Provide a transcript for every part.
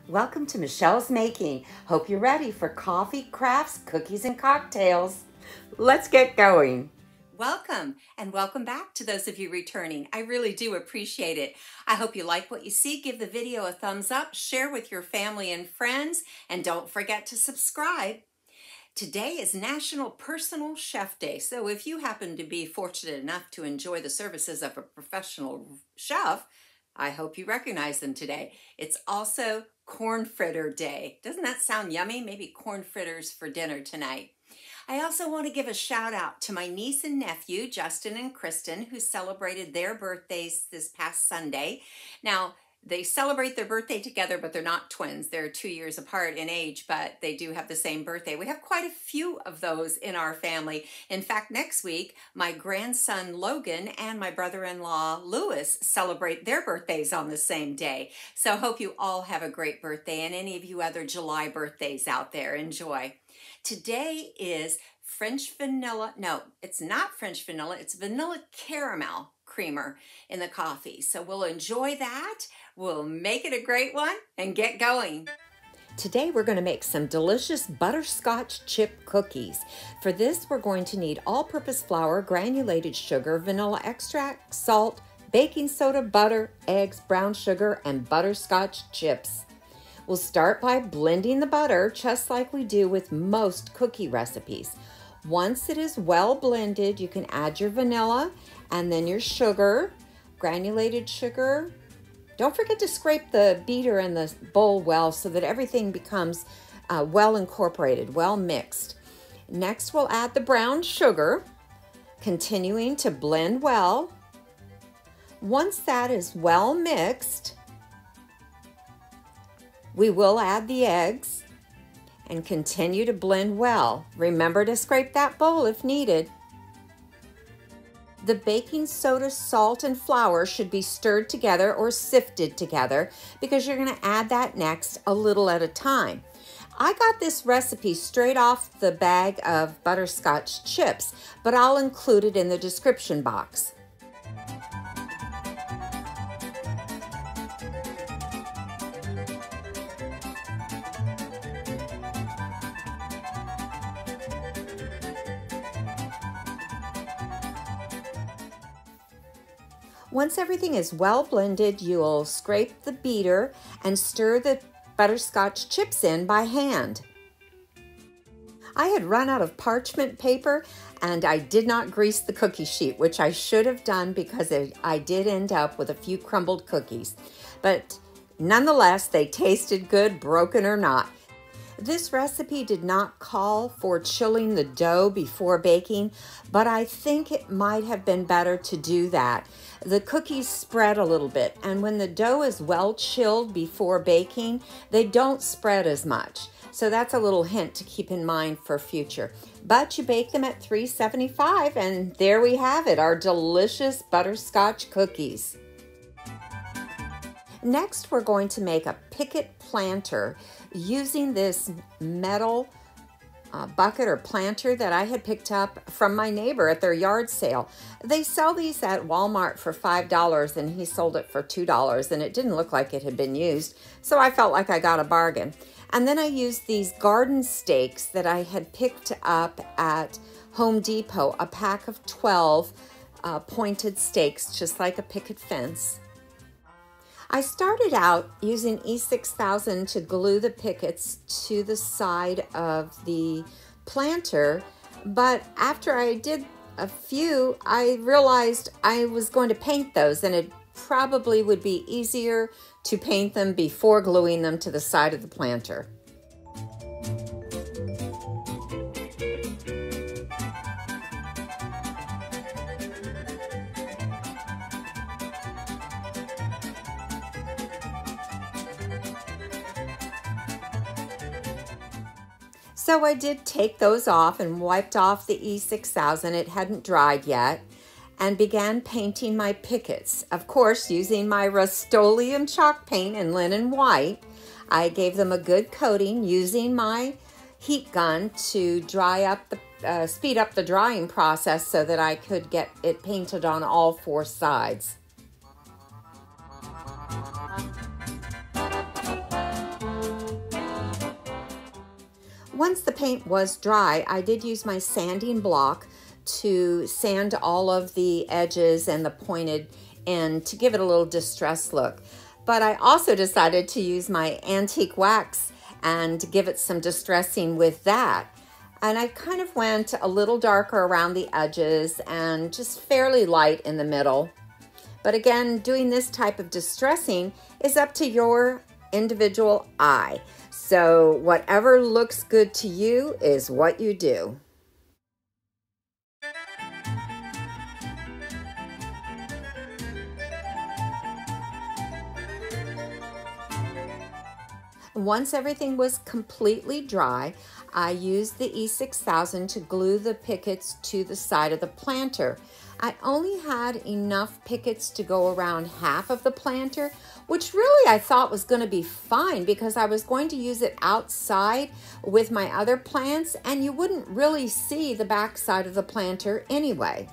Welcome to Michelle's Making. Hope you're ready for coffee, crafts, cookies, and cocktails. Let's get going. Welcome and welcome back to those of you returning. I really do appreciate it. I hope you like what you see. Give the video a thumbs up, share with your family and friends, and don't forget to subscribe. Today is National Personal Chef Day, so if you happen to be fortunate enough to enjoy the services of a professional chef, I hope you recognize them today. It's also Corn Fritter Day. Doesn't that sound yummy? Maybe corn fritters for dinner tonight. I also want to give a shout out to my niece and nephew, Justin and Kristen, who celebrated their birthdays this past Sunday. Now, they celebrate their birthday together, but they're not twins. They're 2 years apart in age, but they do have the same birthday. We have quite a few of those in our family. In fact, next week, my grandson Logan and my brother-in-law Louis celebrate their birthdays on the same day. So I hope you all have a great birthday, and any of you other July birthdays out there, enjoy. Today is French vanilla. No, it's not French vanilla. It's vanilla caramel creamer in the coffee. So we'll enjoy that. We'll make it a great one and get going. Today we're going to make some delicious butterscotch chip cookies. For this, we're going to need all-purpose flour, granulated sugar, vanilla extract, salt, baking soda, butter, eggs, brown sugar, and butterscotch chips. We'll start by blending the butter just like we do with most cookie recipes. Once it is well blended, you can add your vanilla and then your sugar, granulated sugar. Don't forget to scrape the beater in the bowl well so that everything becomes well incorporated, well mixed. Next, we'll add the brown sugar, continuing to blend well. Once that is well mixed, we will add the eggs and continue to blend well. Remember to scrape that bowl if needed. The baking soda, salt, and flour should be stirred together or sifted together because you're going to add that next a little at a time. I got this recipe straight off the bag of butterscotch chips, but I'll include it in the description box. Once everything is well blended, you'll scrape the beater and stir the butterscotch chips in by hand. I had run out of parchment paper and I did not grease the cookie sheet, which I should have done because I did end up with a few crumbled cookies. But nonetheless, they tasted good, broken or not. This recipe did not call for chilling the dough before baking, but I think it might have been better to do that. The cookies spread a little bit, and when the dough is well chilled before baking, they don't spread as much. So that's a little hint to keep in mind for future. But you bake them at 375, and there we have it, our delicious butterscotch cookies. Next, we're going to make a Picket Planter using this metal bucket or planter that I had picked up from my neighbor at their yard sale. They sell these at Walmart for $5 and he sold it for $2 and it didn't look like it had been used, so I felt like I got a bargain. And then I used these garden stakes that I had picked up at Home Depot, a pack of 12 pointed stakes, just like a picket fence. I started out using E6000 to glue the pickets to the side of the planter, but after I did a few, I realized I was going to paint those, and it probably would be easier to paint them before gluing them to the side of the planter. So I did take those off and wiped off the E6000, it hadn't dried yet, and began painting my pickets. Of course, using my Rust-Oleum chalk paint in linen white, I gave them a good coating using my heat gun to dry up the, speed up the drying process so that I could get it painted on all four sides. once the paint was dry, I did use my sanding block to sand all of the edges and the pointed end to give it a little distressed look. But I also decided to use my antique wax and give it some distressing with that. And I kind of went a little darker around the edges and just fairly light in the middle. But again, doing this type of distressing is up to your individual eye. So whatever looks good to you is what you do. Once everything was completely dry, I used the E6000 to glue the pickets to the side of the planter. I only had enough pickets to go around half of the planter, which really I thought was going to be fine because I was going to use it outside with my other plants and you wouldn't really see the back side of the planter anyway.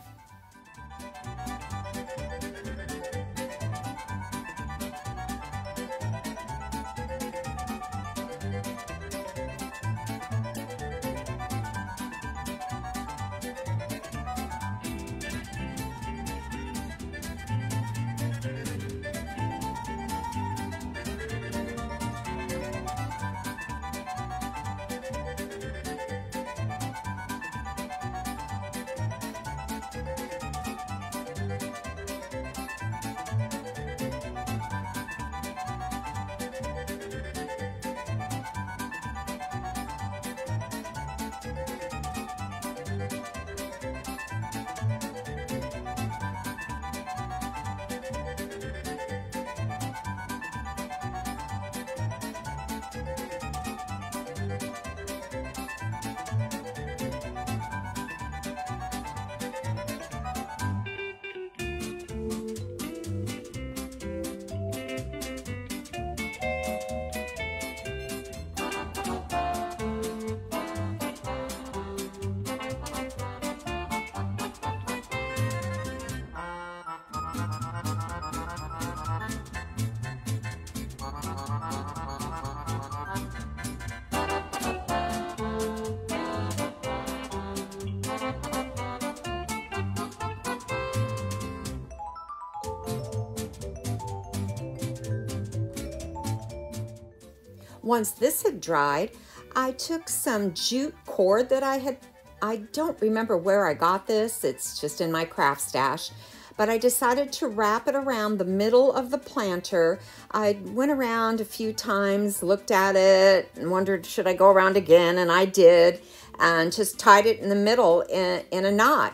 Once this had dried, I took some jute cord that I don't remember where I got this, it's just in my craft stash, but I decided to wrap it around the middle of the planter. I went around a few times, looked at it, and wondered, should I go around again? And I did, and just tied it in the middle in a knot.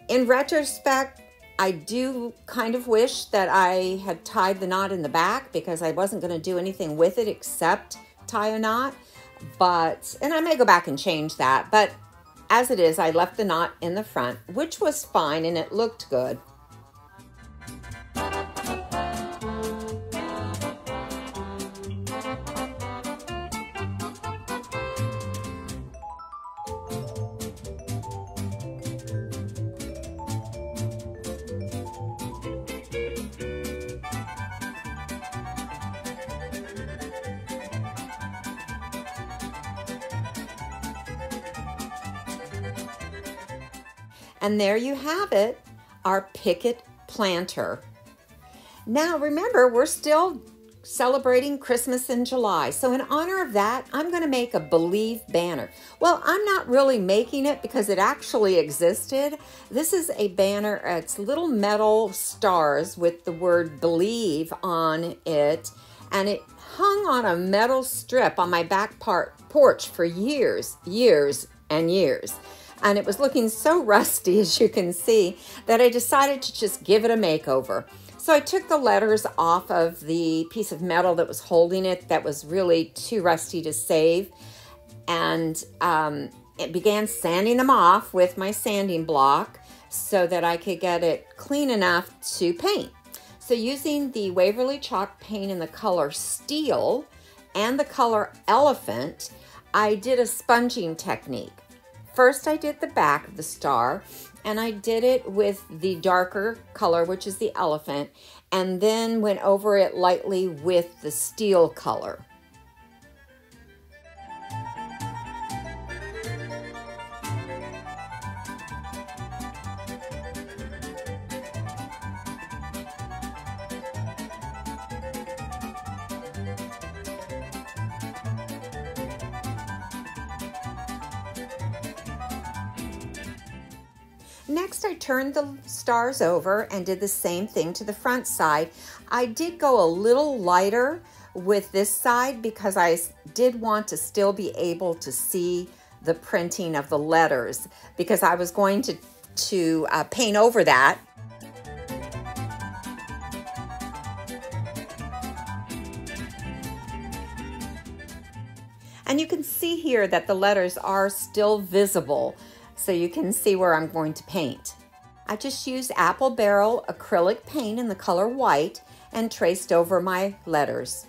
In retrospect, I do kind of wish that I had tied the knot in the back because I wasn't going to do anything with it except tie a knot. And I may go back and change that, but as it is, I left the knot in the front, which was fine and it looked good. And there you have it, our Picket Planter. Now remember, we're still celebrating Christmas in July. So in honor of that, I'm going to make a Believe banner. Well, I'm not really making it because it actually existed. This is a banner. It's little metal stars with the word Believe on it. And it hung on a metal strip on my back porch for years and years. And it was looking so rusty, as you can see, that I decided to just give it a makeover. So I took the letters off of the piece of metal that was holding it that was really too rusty to save, and it began sanding them off with my sanding block so that I could get it clean enough to paint. So using the Waverly chalk paint in the color Steel and the color Elephant, I did a sponging technique. First, I did the back of the star, and I did it with the darker color, which is the Elephant, and then went over it lightly with the Steel color. Next, I turned the stars over and did the same thing to the front side. I did go a little lighter with this side because I did want to still be able to see the printing of the letters, because I was going to paint over that. And you can see here that the letters are still visible, so you can see where I'm going to paint. I just used apple barrel acrylic paint in the color white and traced over my letters.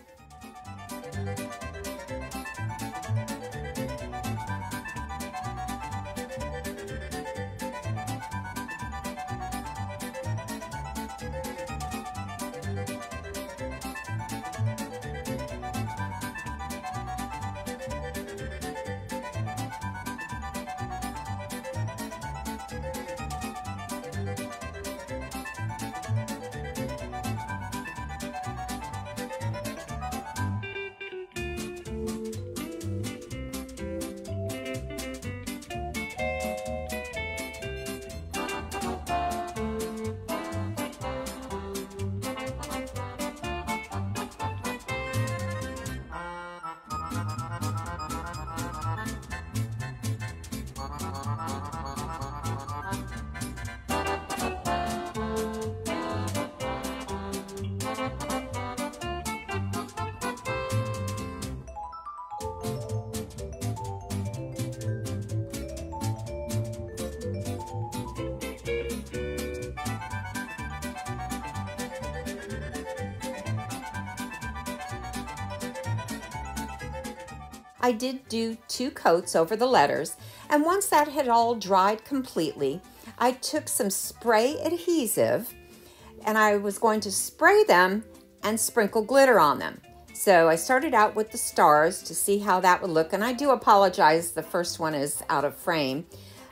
I did do 2 coats over the letters, and once that had all dried completely, I took some spray adhesive and I was going to spray them and sprinkle glitter on them. So I started out with the stars to see how that would look, and I do apologize, the first one is out of frame,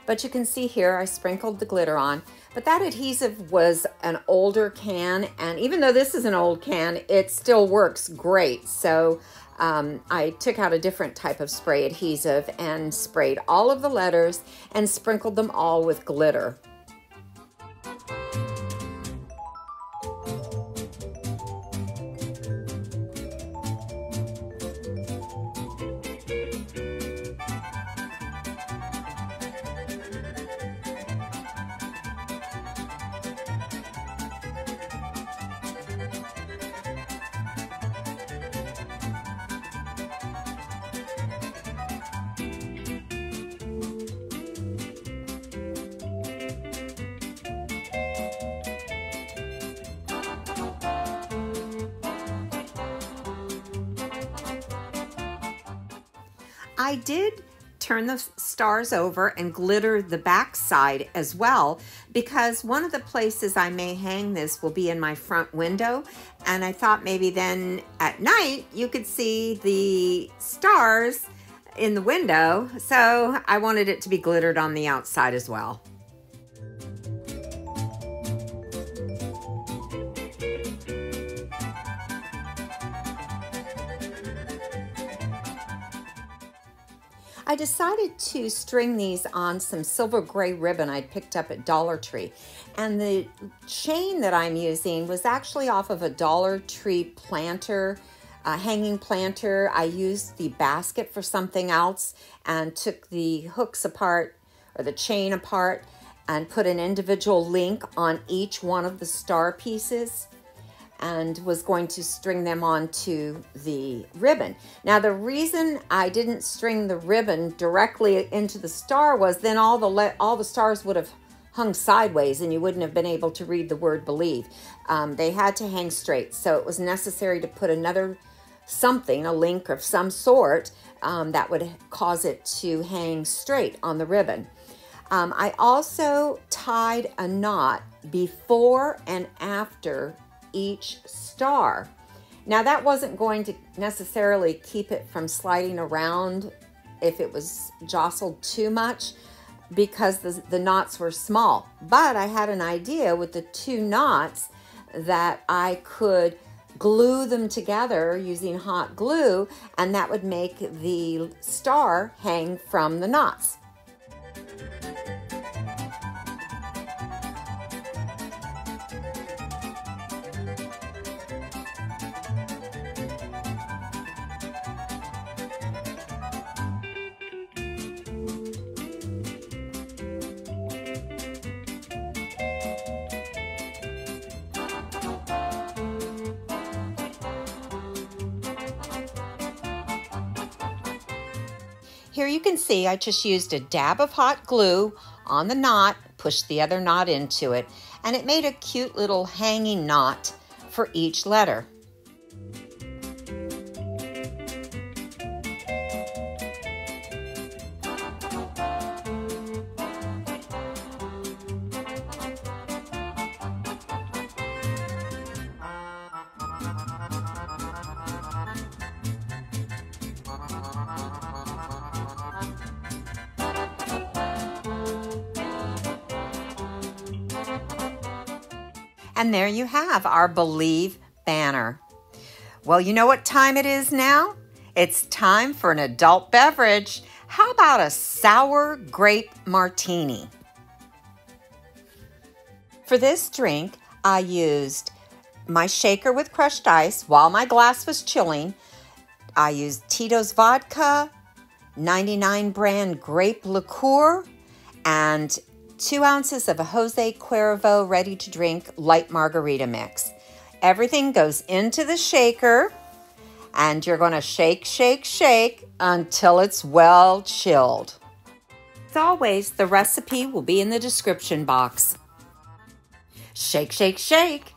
but you can see here I sprinkled the glitter on. But that adhesive was an older can, and even though this is an old can, it still works great. So I took out a different type of spray adhesive and sprayed all of the letters and sprinkled them all with glitter. I did turn the stars over and glitter the back side as well, because one of the places I may hang this will be in my front window, and I thought maybe then at night you could see the stars in the window, so I wanted it to be glittered on the outside as well. I decided to string these on some silver gray ribbon I'd picked up at Dollar Tree. And the chain that I'm using was actually off of a Dollar Tree planter, hanging planter. I used the basket for something else and took the hooks apart, or the chain apart, and put an individual link on each one of the star pieces, and was going to string them onto the ribbon. Now, the reason I didn't string the ribbon directly into the star was then all the stars would have hung sideways and you wouldn't have been able to read the word believe. They had to hang straight, so it was necessary to put another something, a link of some sort, that would cause it to hang straight on the ribbon. I also tied a knot before and after each star. Now, that wasn't going to necessarily keep it from sliding around if it was jostled too much, because the knots were small. But I had an idea with the 2 knots that I could glue them together using hot glue, and that would make the star hang from the knots. Here you can see I just used a dab of hot glue on the knot, pushed the other knot into it, and it made a cute little hanging knot for each letter. And there you have our Believe banner. Well, you know what time it is now? It's time for an adult beverage. How about a Sour Grape Martini? For this drink, I used my shaker with crushed ice while my glass was chilling. I used Tito's vodka, 99 brand grape liqueur, and 2 ounces of a Jose Cuervo ready-to-drink light margarita mix. Everything goes into the shaker, and you're going to shake, shake, shake until it's well chilled. As always, the recipe will be in the description box. Shake, shake, shake.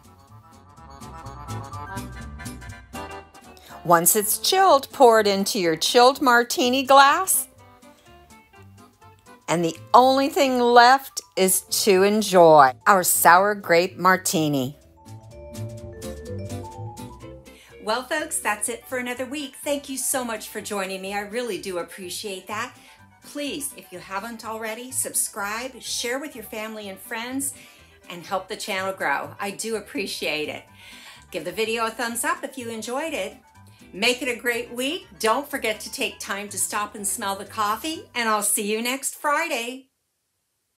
Once it's chilled, pour it into your chilled martini glass. And the only thing left is to enjoy our Sour Grape Martini. Well, folks, that's it for another week. Thank you so much for joining me. I really do appreciate that. Please, if you haven't already, subscribe, share with your family and friends, and help the channel grow. I do appreciate it. Give the video a thumbs up if you enjoyed it. Make it a great week. Don't forget to take time to stop and smell the coffee, and I'll see you next Friday.